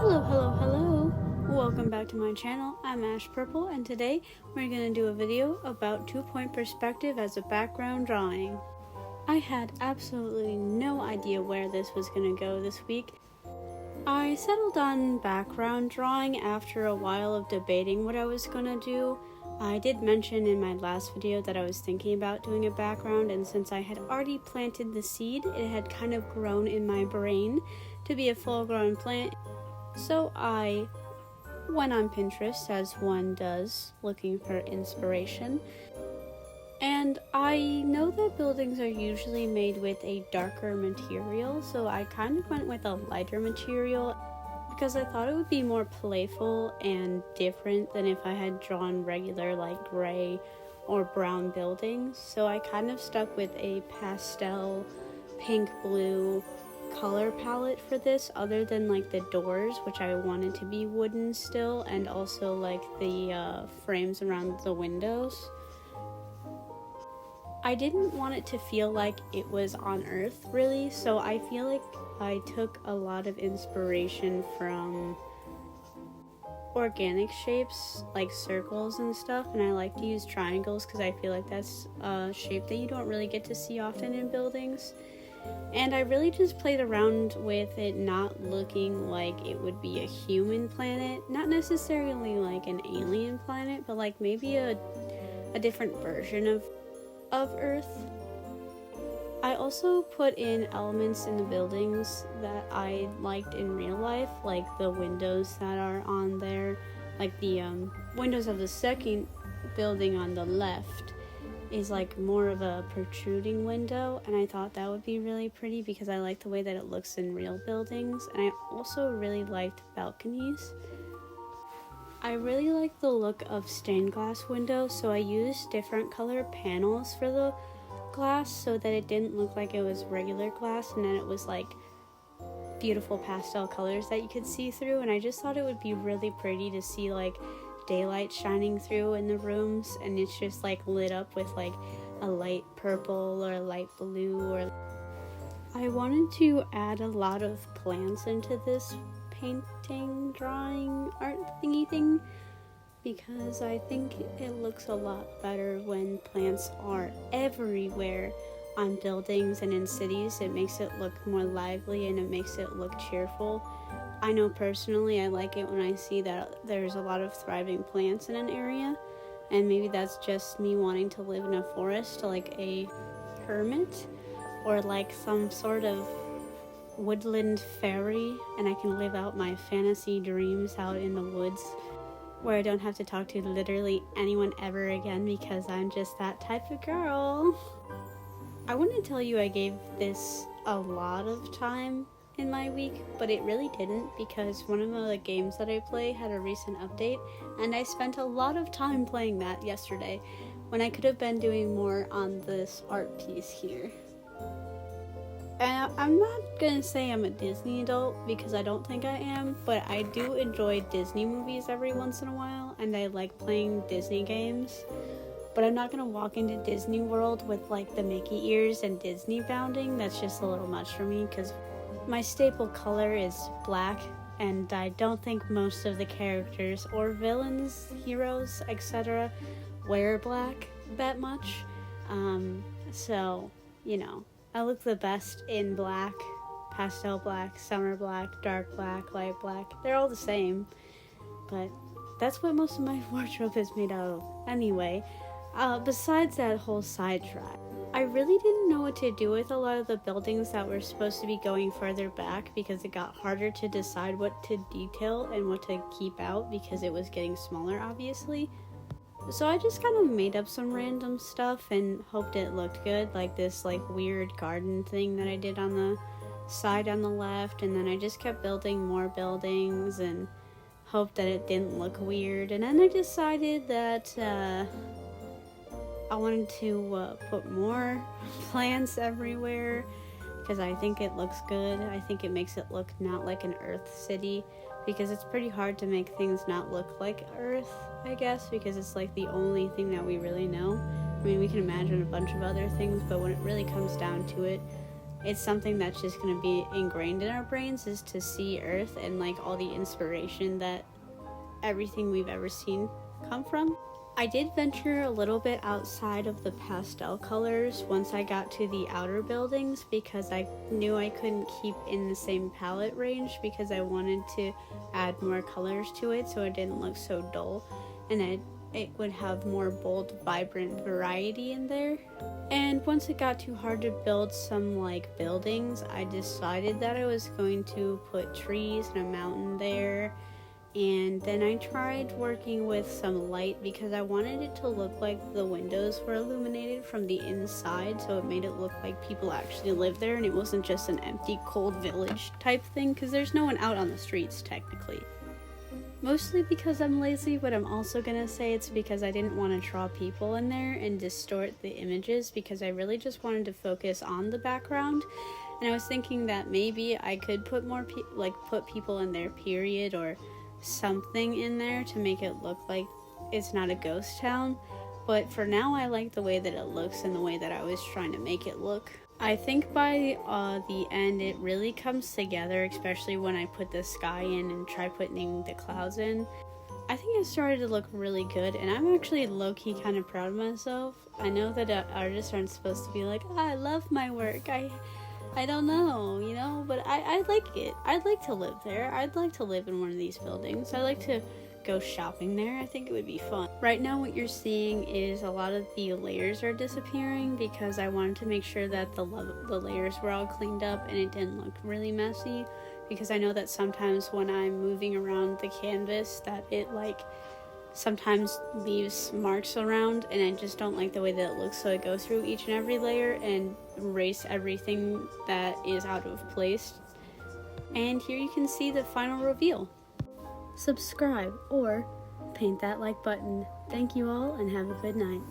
Hello. Welcome back to my channel. I'm Ash Purple, and today we're going to do a video about two-point perspective as a background drawing. I had absolutely no idea where this was going to go this week. I settled on background drawing after a while of debating what I was going to do. I did mention in my last video that I was thinking about doing a background, and since I had already planted the seed, it had kind of grown in my brain to be a full-grown plant. So I went on Pinterest, as one does, looking for inspiration. And I know that buildings are usually made with a darker material, so I kind of went with a lighter material because I thought it would be more playful and different than if I had drawn regular like gray or brown buildings. So I kind of stuck with a pastel pink blue color palette for this, other than like the doors, which I wanted to be wooden still, and also like the frames around the windows. I didn't want it to feel like it was on Earth really, so I feel like I took a lot of inspiration from organic shapes like circles and stuff, and I like to use triangles because I feel like that's a shape that you don't really get to see often in buildings. And I really just played around with it not looking like it would be a human planet, not necessarily like an alien planet, but like maybe a different version of Earth. I also put in elements in the buildings that I liked in real life, like the windows that are on there, like the windows of the second building on the left is like more of a protruding window, and I thought that would be really pretty because I like the way that it looks in real buildings. And I also really liked balconies. I really like the look of stained glass windows, so I used different color panels for the glass so that it didn't look like it was regular glass, and then it was like beautiful pastel colors that you could see through. And I just thought it would be really pretty to see like daylight shining through in the rooms, and it's just like lit up with like a light purple or a light blue. Or I wanted to add a lot of plants into this painting, drawing, art thingy thing, because I think it looks a lot better when plants are everywhere on buildings and in cities. It makes it look more lively and it makes it look cheerful. I know personally I like it when I see that there's a lot of thriving plants in an area, and maybe that's just me wanting to live in a forest like a hermit or like some sort of woodland fairy, and I can live out my fantasy dreams out in the woods where I don't have to talk to literally anyone ever again because I'm just that type of girl. I wouldn't tell you I gave this a lot of time in my week, but it really didn't, because one of the games that I play had a recent update, and I spent a lot of time playing that yesterday when I could have been doing more on this art piece here. And I'm not gonna say I'm a Disney adult because I don't think I am, but I do enjoy Disney movies every once in a while, and I like playing Disney games. But I'm not gonna walk into Disney World with like the Mickey ears and Disney bounding. That's just a little much for me because my staple color is black, and I don't think most of the characters or villains, heroes, etc. wear black that much. So, you know, I look the best in black, pastel black, summer black, dark black, light black. They're all the same, but that's what most of my wardrobe is made out of. Anyway, besides that whole sidetrack, I really didn't know what to do with a lot of the buildings that were supposed to be going further back because it got harder to decide what to detail and what to keep out because it was getting smaller, obviously. So I just kind of made up some random stuff and hoped it looked good, like this like weird garden thing that I did on the side on the left, and then I just kept building more buildings and hoped that it didn't look weird. And then I decided that I wanted to put more plants everywhere because I think it looks good. I think it makes it look not like an Earth city, because it's pretty hard to make things not look like Earth, I guess, because it's like the only thing that we really know. I mean, we can imagine a bunch of other things, but when it really comes down to it, it's something that's just going to be ingrained in our brains, is to see Earth and like all the inspiration that everything we've ever seen come from. I did venture a little bit outside of the pastel colors once I got to the outer buildings, because I knew I couldn't keep in the same palette range, because I wanted to add more colors to it so it didn't look so dull, and it would have more bold, vibrant variety in there. And once it got too hard to build some like buildings, I decided that I was going to put trees and a mountain there. And then I tried working with some light, because I wanted it to look like the windows were illuminated from the inside, so it made it look like people actually lived there and it wasn't just an empty, cold village type thing, because there's no one out on the streets technically. Mostly because I'm lazy, but I'm also gonna say it's because I didn't want to draw people in there and distort the images, because I really just wanted to focus on the background. And I was thinking that maybe I could put more put people in there, period, or something in there to make it look like it's not a ghost town. But for now, I like the way that it looks and the way that I was trying to make it look. I think by the end it really comes together, especially when I put the sky in and try putting the clouds in. I think it started to look really good, and I'm actually low-key kind of proud of myself. I know that artists aren't supposed to be like, oh, I love my work, I don't know, you know, but I like it. I'd like to live there. I'd like to live in one of these buildings. I'd like to go shopping there. I think it would be fun. Right now what you're seeing is a lot of the layers are disappearing, because I wanted to make sure that the layers were all cleaned up and it didn't look really messy, because I know that sometimes when I'm moving around the canvas that it like sometimes leaves marks around, and I just don't like the way that it looks, so I go through each and every layer and erase everything that is out of place. And here you can see the final reveal. Subscribe or paint that like button. Thank you all and have a good night.